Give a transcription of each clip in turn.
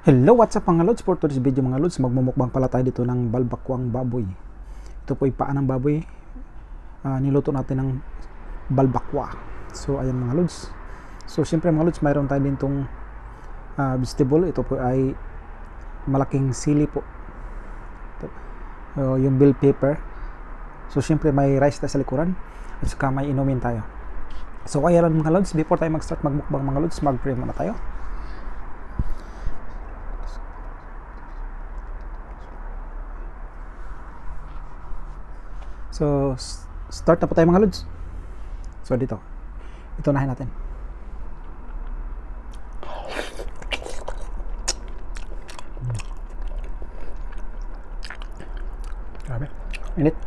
Hello, what's up mga lods? For today's video mga lods, magmumukbang pala tayo dito ng balbakwang baboy. Ito po ay paa ng baboy. Niluto natin ng balbakwa. So ayan mga lods. So siyempre mga lods, mayroon tayo din itong vegetable. Ito po ay malaking sili po. Yung bell pepper. So siyempre may rice tayo sa likuran. At saka may inumin tayo. So kaya lang mga lods, before tayo mag-start magmukbang mga lods, mag-pray muna tayo. So, start na po tayo mga lods. So, dito. Ito nahin natin. Grabe. Init.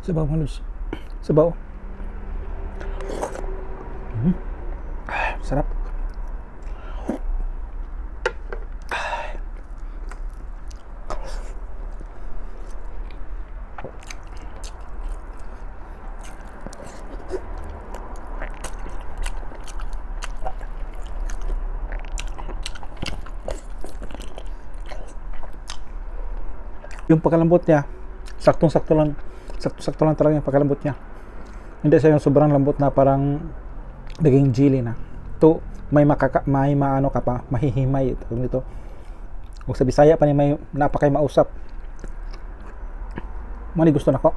Sabaw mga lods. Sabaw. Sarap. Yung pagkalambot niya, saktong-sakto lang. Sakto-sakto lang talaga yung pagkalambot niya. Hindi siya yung sobrang lambot na parang naging jelly na. Ito, may maano ka pa, mahihimay ito. Kung sa Bisaya pa ni may napakay mausap. Mani gusto na ko.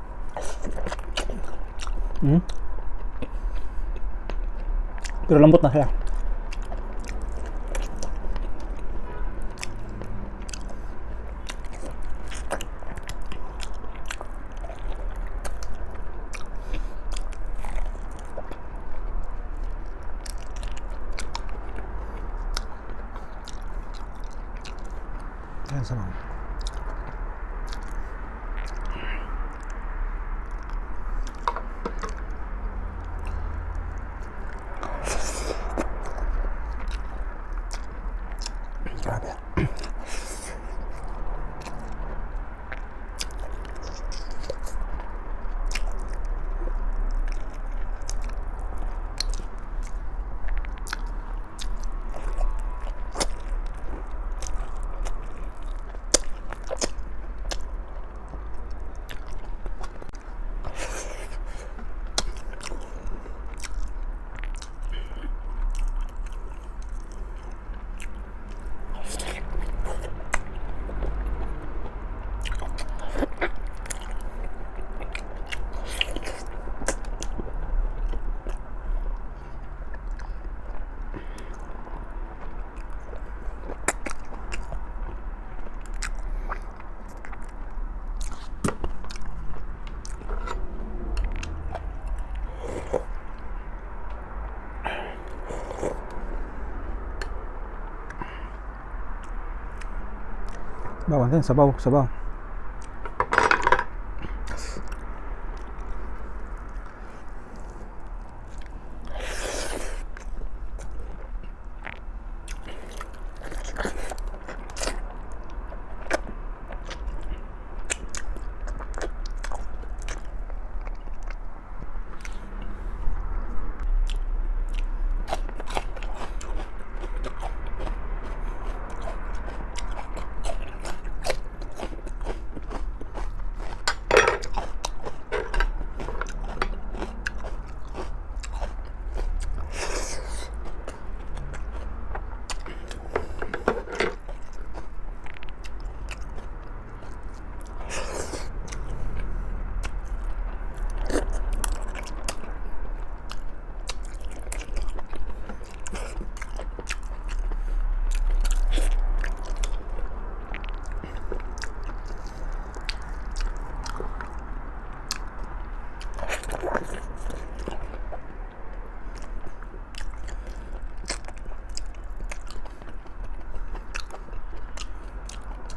Pero lambot na siya. Ayan sa mga. Grabe. Bawang din, sabaw.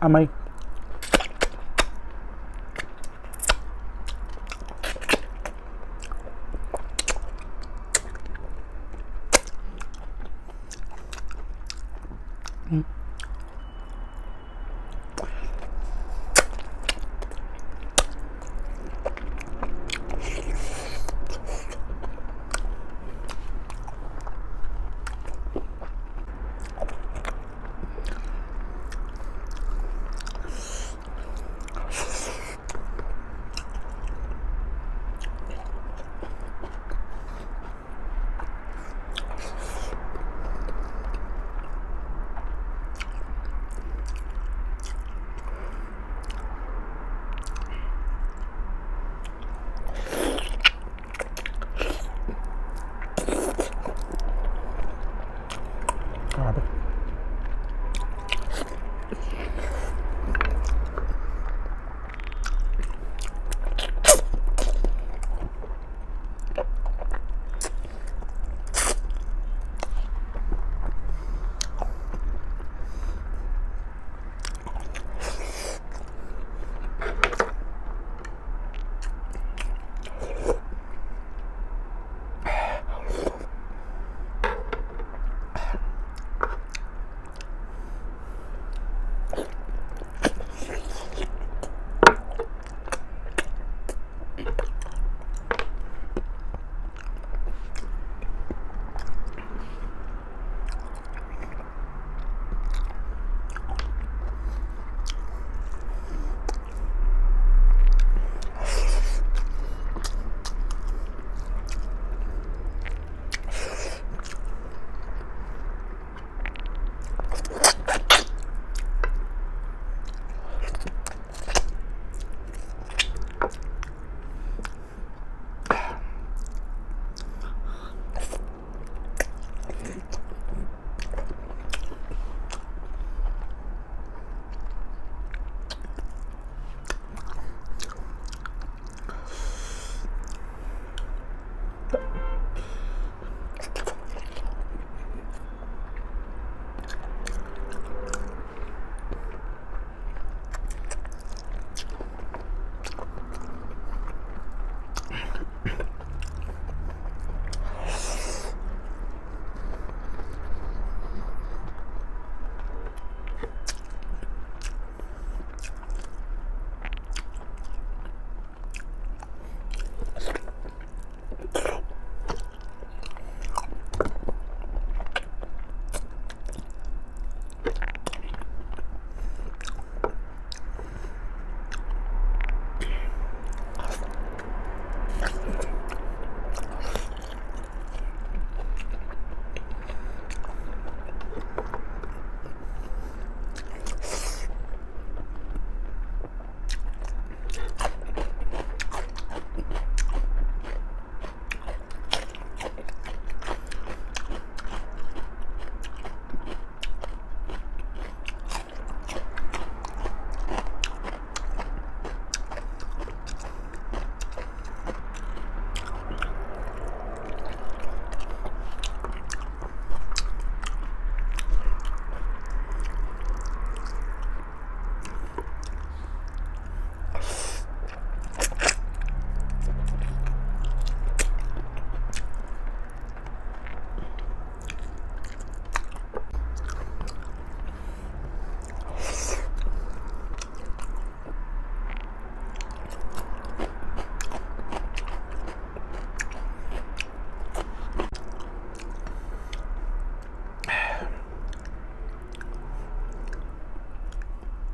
Amay. Grabe.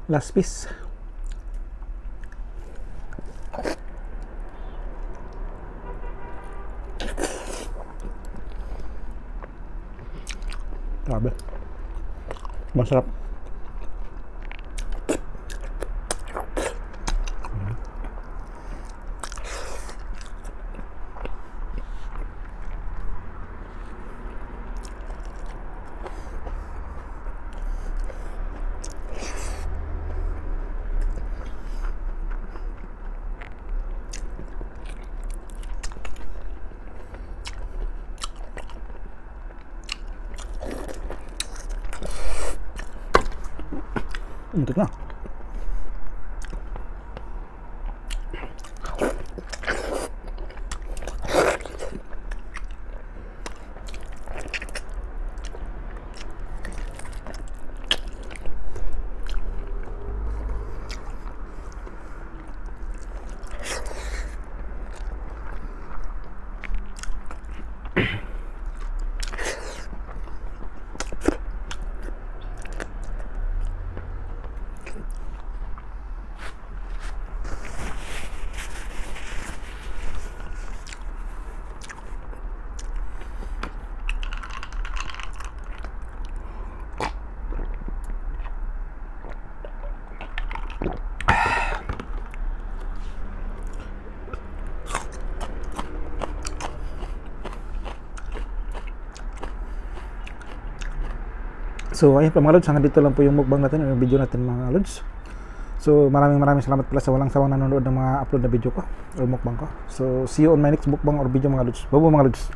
Last piece. Grabe. Masarap. Untuk na. So ayun po mga lods, hanggang dito lang po yung mukbang natin, yung video natin mga lods. So maraming salamat pala sa walang sawang nanonood ng mga upload na video ko or mukbang ko. So see you on my next mukbang or video mga lods. Bye mga lods.